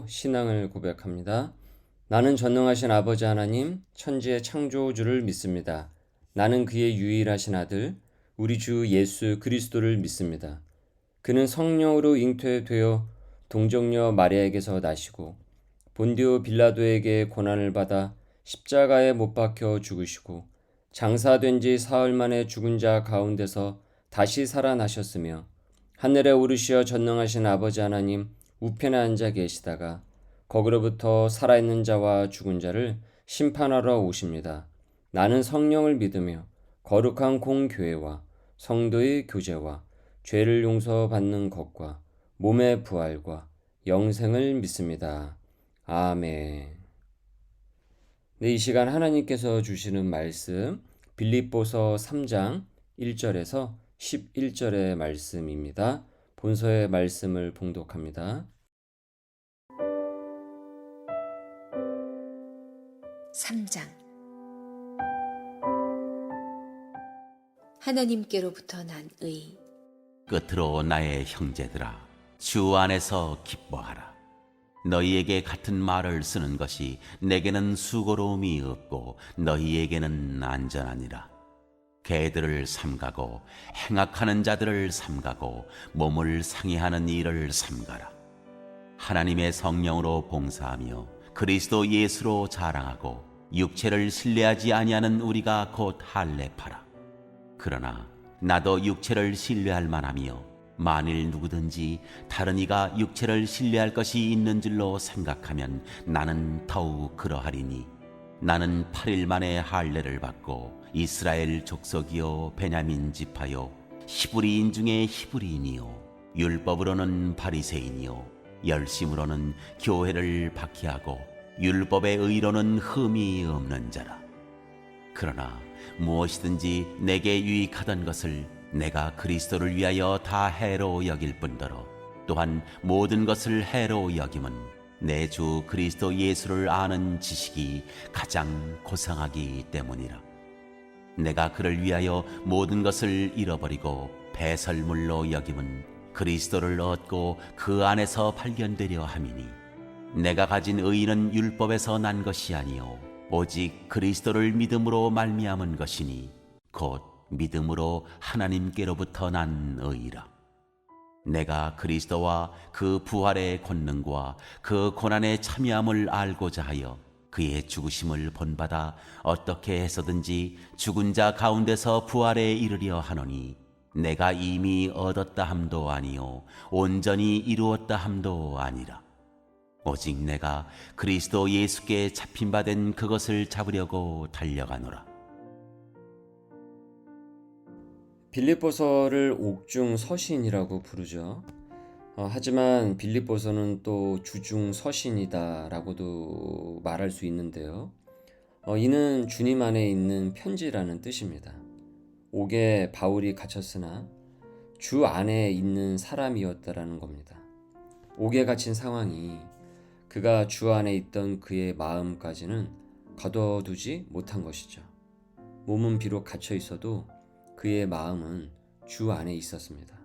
신앙을 고백합니다. 나는 전능하신 아버지 하나님, 천지의 창조주를 믿습니다. 나는 그의 유일하신 아들, 우리 주 예수 그리스도를 믿습니다. 그는 성령으로 잉태되어 동정녀 마리아에게서 나시고 본디오 빌라도에게 고난을 받아 십자가에 못 박혀 죽으시고 장사된 지 사흘 만에 죽은 자 가운데서 다시 살아나셨으며 하늘에 오르시어 전능하신 아버지 하나님 우편에 앉아 계시다가 거기로부터 살아있는 자와 죽은 자를 심판하러 오십니다. 나는 성령을 믿으며 거룩한 공교회와 성도의 교제와 죄를 용서받는 것과 몸의 부활과 영생을 믿습니다. 아멘. 네, 이 시간 하나님께서 주시는 말씀 빌립보서 3장 1절에서 11절의 말씀입니다. 본서의 말씀을 봉독합니다. 3장 하나님께로부터 난 의. 끝으로 나의 형제들아, 주 안에서 기뻐하라. 너희에게 같은 말을 쓰는 것이 내게는 수고로움이 없고 너희에게는 안전하니라. 개들을 삼가고 행악하는 자들을 삼가고 몸을 상해하는 일을 삼가라. 하나님의 성령으로 봉사하며 그리스도 예수로 자랑하고 육체를 신뢰하지 아니하는 우리가 곧 할례파라. 그러나 나도 육체를 신뢰할 만하며 만일 누구든지 다른 이가 육체를 신뢰할 것이 있는 줄로 생각하면 나는 더욱 그러하리니 나는 8일 만에 할례를 받고 이스라엘 족속이요 베냐민 지파요 히브리인 중에 히브리인이요 율법으로는 바리새인이요 열심으로는 교회를 박해하고 율법의 의로는 흠이 없는 자라. 그러나 무엇이든지 내게 유익하던 것을 내가 그리스도를 위하여 다 해로 여길 뿐더러 또한 모든 것을 해로 여김은 내 주 그리스도 예수를 아는 지식이 가장 고상하기 때문이라. 내가 그를 위하여 모든 것을 잃어버리고 배설물로 여김은 그리스도를 얻고 그 안에서 발견되려 함이니 내가 가진 의의는 율법에서 난 것이 아니요 오직 그리스도를 믿음으로 말미암은 것이니 곧 믿음으로 하나님께로부터 난 의이라. 내가 그리스도와 그 부활의 권능과 그 고난의 참여함을 알고자 하여 그의 죽으심을 본받아 어떻게 해서든지 죽은 자 가운데서 부활에 이르려 하노니 내가 이미 얻었다 함도 아니요 온전히 이루었다 함도 아니라. 오직 내가 그리스도 예수께 잡힌 바 된 그것을 잡으려고 달려가노라. 빌립보서를 옥중 서신이라고 부르죠. 하지만 빌립보서는 또 주중 서신이다라고도 말할 수 있는데요. 이는 주님 안에 있는 편지라는 뜻입니다. 옥에 바울이 갇혔으나 주 안에 있는 사람이었다라는 겁니다. 옥에 갇힌 상황이 그가 주 안에 있던 그의 마음까지는 거둬두지 못한 것이죠. 몸은 비록 갇혀 있어도 그의 마음은 주 안에 있었습니다.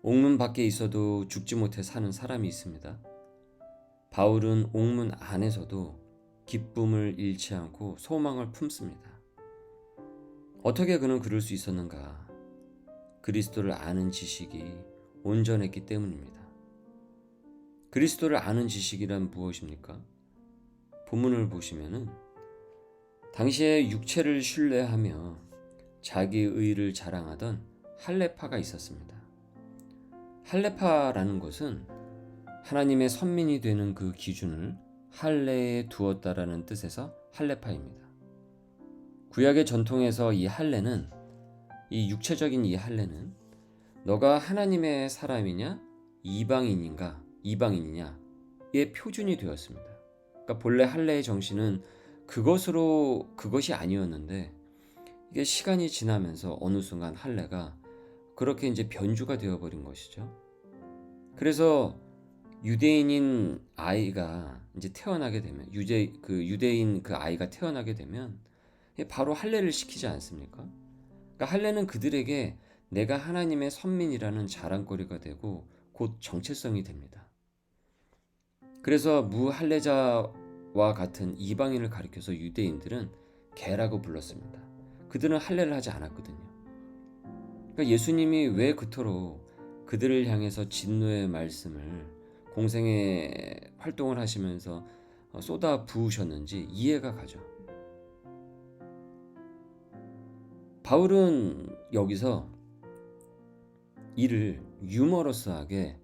옥문 밖에 있어도 죽지 못해 사는 사람이 있습니다. 바울은 옥문 안에서도 기쁨을 잃지 않고 소망을 품습니다. 어떻게 그는 그럴 수 있었는가? 그리스도를 아는 지식이 온전했기 때문입니다. 그리스도를 아는 지식이란 무엇입니까? 본문을 보시면은 당시에 육체를 신뢰하며 자기의 의를 자랑하던 할례파가 있었습니다. 할례파라는 것은 하나님의 선민이 되는 그 기준을 할례에 두었다라는 뜻에서 할례파입니다. 구약의 전통에서 이 할례는, 이 육체적인 이 할례는 너가 하나님의 사람이냐 이방인이냐의 표준이 되었습니다. 그러니까 본래 할례의 정신은 그것이 아니었는데 이게 시간이 지나면서 어느 순간 할례가 그렇게 이제 변주가 되어버린 것이죠. 그래서 유대인인 아이가 이제 태어나게 되면 유대인 그 아이가 태어나게 되면 바로 할례를 시키지 않습니까? 그러니까 할례는 그들에게 내가 하나님의 선민이라는 자랑거리가 되고 곧 정체성이 됩니다. 그래서 무할례자와 같은 이방인을 가리켜서 유대인들은 개라고 불렀습니다. 그들은 할례를 하지 않았거든요. 그러니까 예수님이 왜 그토록 그들을 향해서 진노의 말씀을 공생의 활동을 하시면서 쏟아 부으셨는지 이해가 가죠. 바울은 여기서 이를 유머러스하게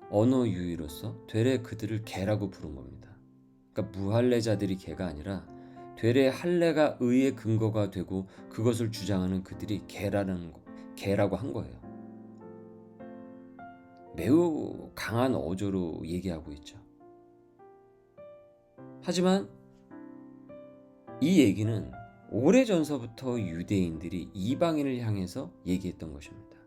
언어 유희로서 되레 그들을 개라고 부른 겁니다. 그러니까 무할례자들이 개가 아니라 되레 할례가 의의 근거가 되고 그것을 주장하는 그들이 개라고 한 거예요. 매우 강한 어조로 얘기하고 있죠. 하지만 이 얘기는 오래전서부터 유대인들이 이방인을 향해서 얘기했던 것입니다.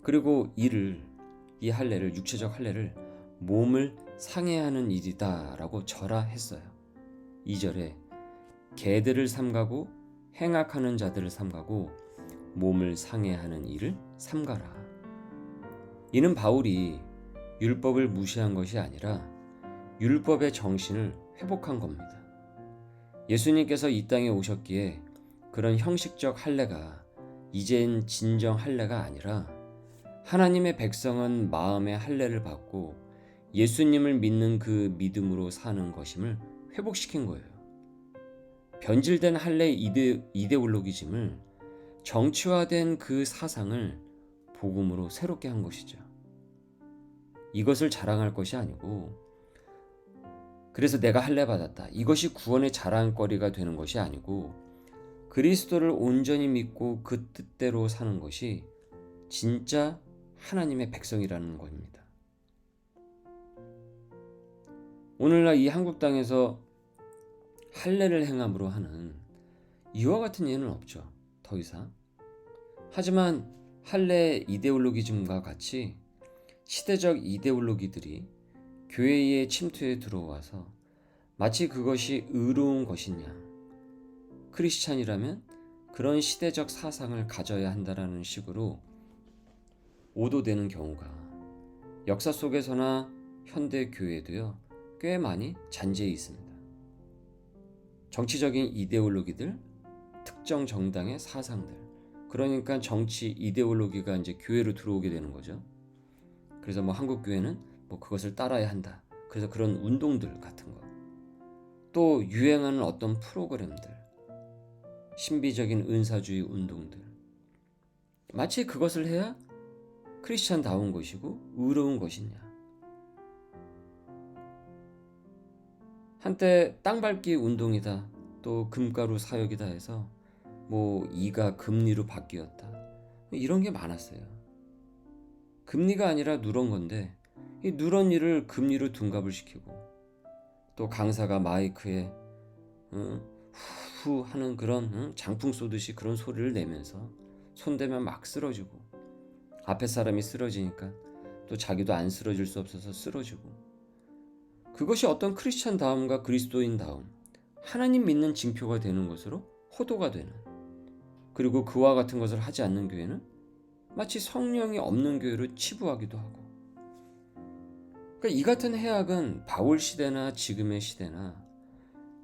그리고 이 할례를, 육체적 할례를 몸을 상해하는 일이다라고 절하했어요. 2절에 개들을 삼가고 행악하는 자들을 삼가고 몸을 상해하는 일을 삼가라. 이는 바울이 율법을 무시한 것이 아니라 율법의 정신을 회복한 겁니다. 예수님께서 이 땅에 오셨기에 그런 형식적 할례가 이젠 진정 할례가 아니라 하나님의 백성은 마음의 할례를 받고 예수님을 믿는 그 믿음으로 사는 것임을 회복시킨 거예요. 변질된 할례 이데올로기즘을 정치화된 그 사상을 복음으로 새롭게 한 것이죠. 이것을 자랑할 것이 아니고, 그래서 내가 할례 받았다, 이것이 구원의 자랑거리가 되는 것이 아니고, 그리스도를 온전히 믿고 그 뜻대로 사는 것이 진짜 하나님의 백성이라는 겁니다. 오늘날 이 한국 땅에서 할례를 행함으로 하는 이와 같은 예는 없죠. 더 이상. 하지만 할례 이데올로기즘과 같이 시대적 이데올로기들이 교회에 침투해 들어와서 마치 그것이 의로운 것이냐, 크리스찬이라면 그런 시대적 사상을 가져야 한다라는 식으로 오도되는 경우가 역사 속에서나 현대 교회에도요 꽤 많이 잔재해 있습니다. 정치적인 이데올로기들, 특정 정당의 사상들, 그러니까 정치 이데올로기가 이제 교회로 들어오게 되는 거죠. 그래서 한국 교회는 그것을 따라야 한다. 그래서 그런 운동들 같은 거, 또 유행하는 어떤 프로그램들, 신비적인 은사주의 운동들, 마치 그것을 해야 크리스찬다운 것이고 의로운 것이냐. 한때 땅밟기 운동이다, 또 금가루 사역이다 해서 이가 금리로 바뀌었다, 이런 게 많았어요. 금리가 아니라 누런 건데 이 누런 일을 금리로 둔갑을 시키고, 또 강사가 마이크에 후후 하는 그런 장풍 쏘듯이 그런 소리를 내면서 손대면 막 쓰러지고, 앞에 사람이 쓰러지니까 또 자기도 안 쓰러질 수 없어서 쓰러지고, 그것이 어떤 크리스찬다움과 그리스도인다움, 하나님 믿는 징표가 되는 것으로 호도가 되는, 그리고 그와 같은 것을 하지 않는 교회는 마치 성령이 없는 교회로 치부하기도 하고. 그러니까 이 같은 해악은 바울 시대나 지금의 시대나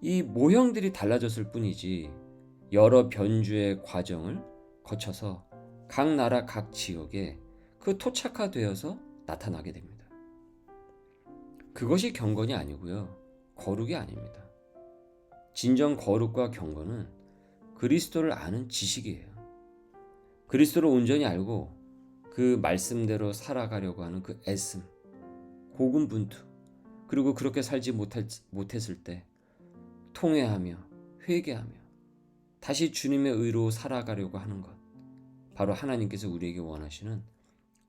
이 모형들이 달라졌을 뿐이지 여러 변주의 과정을 거쳐서 각 나라 각 지역에 그 토착화되어서 나타나게 됩니다. 그것이 경건이 아니고요, 거룩이 아닙니다. 진정 거룩과 경건은 그리스도를 아는 지식이에요. 그리스도를 온전히 알고 그 말씀대로 살아가려고 하는 그 애씀, 고군분투, 그리고 그렇게 살지 못했을 때 통회하며 회개하며 다시 주님의 의로 살아가려고 하는 것, 바로 하나님께서 우리에게 원하시는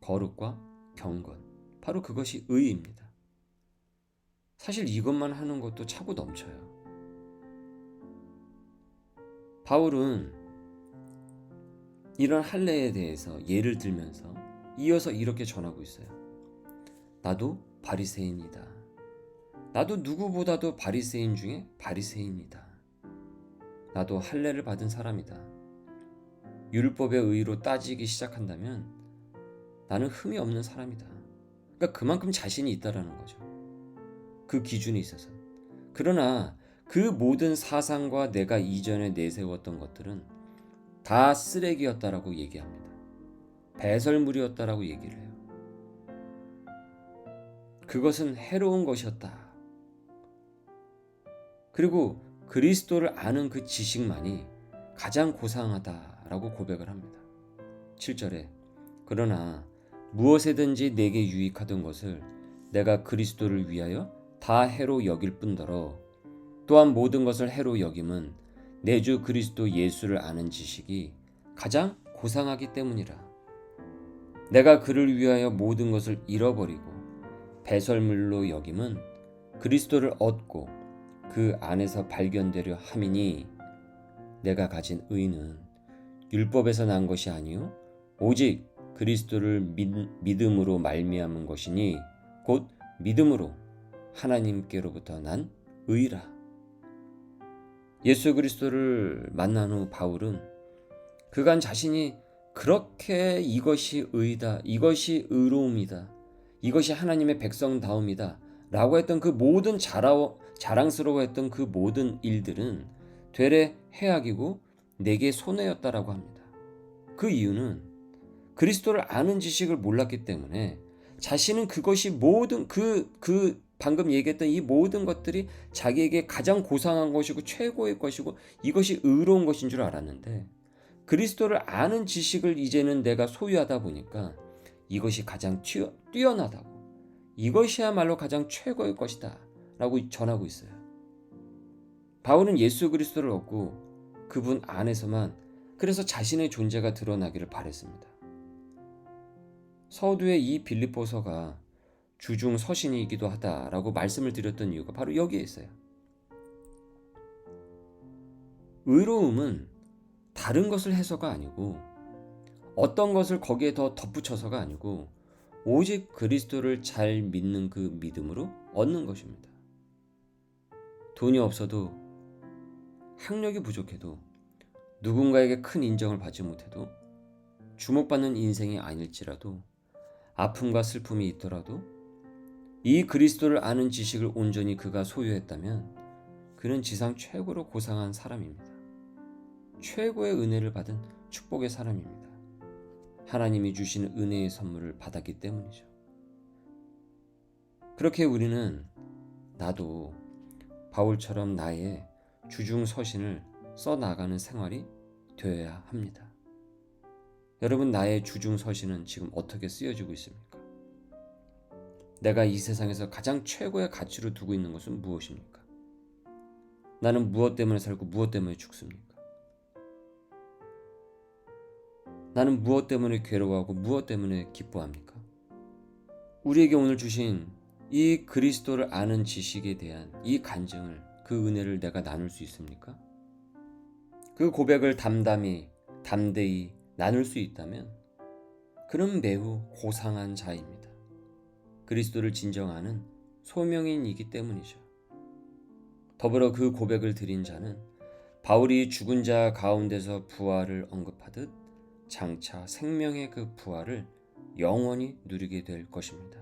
거룩과 경건, 바로 그것이 의입니다. 사실 이것만 하는 것도 차고 넘쳐요. 바울은 이런 할례에 대해서 예를 들면서 이어서 이렇게 전하고 있어요. 나도 바리새인이다. 나도 누구보다도 바리새인 중에 바리새인이다. 나도 할례를 받은 사람이다. 율법의 의로 따지기 시작한다면 나는 흠이 없는 사람이다. 그러니까 그만큼 자신이 있다라는 거죠. 그 기준에 있어서. 그러나 그 모든 사상과 내가 이전에 내세웠던 것들은 다 쓰레기였다라고 얘기합니다. 배설물이었다라고 얘기를 해요. 그것은 해로운 것이었다. 그리고 그리스도를 아는 그 지식만이 가장 고상하다라고 고백을 합니다. 7절에 그러나 무엇에든지 내게 유익하던 것을 내가 그리스도를 위하여 다 해로 여길 뿐더러 또한 모든 것을 해로 여김은 내 주 그리스도 예수를 아는 지식이 가장 고상하기 때문이라. 내가 그를 위하여 모든 것을 잃어버리고 배설물로 여김은 그리스도를 얻고 그 안에서 발견되려 함이니 내가 가진 의는 율법에서 난 것이 아니요 오직 그리스도를 믿음으로 말미암은 것이니 곧 믿음으로 하나님께로부터 난 의라. 예수 그리스도를 만난 후 바울은 그간 자신이 그렇게 이것이 의다, 이것이 의로움이다, 이것이 하나님의 백성다움이다 라고 했던 그 모든 자랑스러워했던 그 모든 일들은 되레 해악이고 내게 손해였다라고 합니다. 그 이유는 그리스도를 아는 지식을 몰랐기 때문에 자신은 그것이 모든 방금 얘기했던 이 모든 것들이 자기에게 가장 고상한 것이고 최고의 것이고 이것이 의로운 것인 줄 알았는데 그리스도를 아는 지식을 이제는 내가 소유하다 보니까 이것이 가장 뛰어나다고 이것이야말로 가장 최고의 것이다 라고 전하고 있어요. 바울은 예수 그리스도를 얻고 그분 안에서만 그래서 자신의 존재가 드러나기를 바랬습니다. 서두에 이 빌립보서가 주중 서신이기도 하다라고 말씀을 드렸던 이유가 바로 여기에 있어요. 의로움은 다른 것을 해서가 아니고 어떤 것을 거기에 더 덧붙여서가 아니고 오직 그리스도를 잘 믿는 그 믿음으로 얻는 것입니다. 돈이 없어도 학력이 부족해도 누군가에게 큰 인정을 받지 못해도 주목받는 인생이 아닐지라도 아픔과 슬픔이 있더라도 이 그리스도를 아는 지식을 온전히 그가 소유했다면 그는 지상 최고로 고상한 사람입니다. 최고의 은혜를 받은 축복의 사람입니다. 하나님이 주시는 은혜의 선물을 받았기 때문이죠. 그렇게 우리는 나도 바울처럼 나의 주중 서신을 써나가는 생활이 되어야 합니다. 여러분, 나의 주중 서신은 지금 어떻게 쓰여지고 있습니까? 내가 이 세상에서 가장 최고의 가치로 두고 있는 것은 무엇입니까? 나는 무엇 때문에 살고 무엇 때문에 죽습니까? 나는 무엇 때문에 괴로워하고 무엇 때문에 기뻐합니까? 우리에게 오늘 주신 이 그리스도를 아는 지식에 대한 이 간증을, 그 은혜를 내가 나눌 수 있습니까? 그 고백을 담대히 나눌 수 있다면 그는 매우 고상한 자입니다. 그리스도를 진정하는 소명인이기 때문이죠. 더불어 그 고백을 드린 자는 바울이 죽은 자 가운데서 부활을 언급하듯 장차 생명의 그 부활을 영원히 누리게 될 것입니다.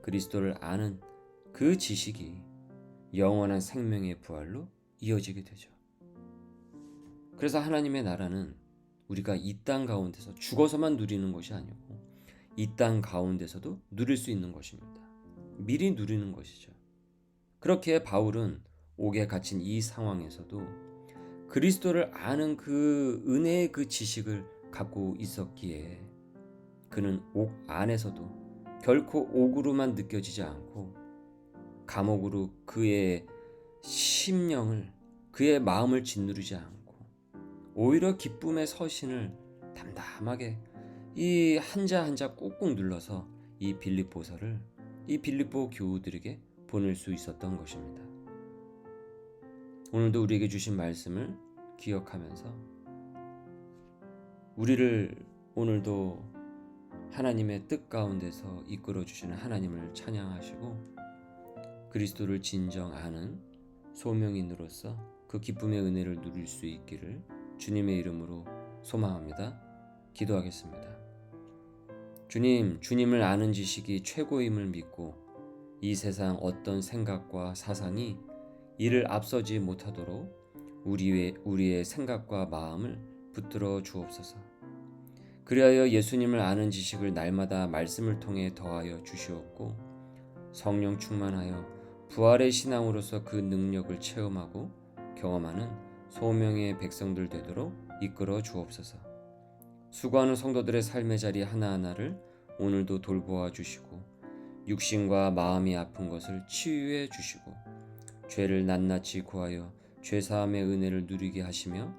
그리스도를 아는 그 지식이 영원한 생명의 부활로 이어지게 되죠. 그래서 하나님의 나라는 우리가 이 땅 가운데서 죽어서만 누리는 것이 아니고 이 땅 가운데서도 누릴 수 있는 것입니다. 미리 누리는 것이죠. 그렇게 바울은 옥에 갇힌 이 상황에서도 그리스도를 아는 그 은혜의 그 지식을 갖고 있었기에 그는 옥 안에서도 결코 옥으로만 느껴지지 않고 감옥으로 그의 심령을, 그의 마음을 짓누르지 않고 오히려 기쁨의 서신을 담담하게 이 한자 한자 꾹꾹 눌러서 이 빌립보서를 이 빌립보 교우들에게 보낼 수 있었던 것입니다. 오늘도 우리에게 주신 말씀을 기억하면서 우리를 오늘도 하나님의 뜻 가운데서 이끌어 주시는 하나님을 찬양하시고 그리스도를 진정 아는 소명인으로서 그 기쁨의 은혜를 누릴 수 있기를 주님의 이름으로 소망합니다. 기도하겠습니다. 주님, 주님을 아는 지식이 최고임을 믿고 이 세상 어떤 생각과 사상이 이를 앞서지 못하도록 우리의 생각과 마음을 붙들어 주옵소서. 그리하여 예수님을 아는 지식을 날마다 말씀을 통해 더하여 주시옵고 성령 충만하여 부활의 신앙으로서 그 능력을 체험하고 경험하는 소명의 백성들 되도록 이끌어 주옵소서. 수고하는 성도들의 삶의 자리 하나하나를 오늘도 돌보아 주시고 육신과 마음이 아픈 것을 치유해 주시고 죄를 낱낱이 고하여 죄사함의 은혜를 누리게 하시며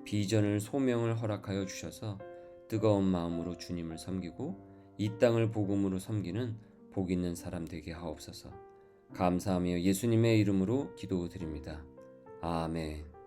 비전을 소명을 허락하여 주셔서 뜨거운 마음으로 주님을 섬기고 이 땅을 복음으로 섬기는 복 있는 사람 되게 하옵소서. 감사하며 예수님의 이름으로 기도드립니다. 아멘.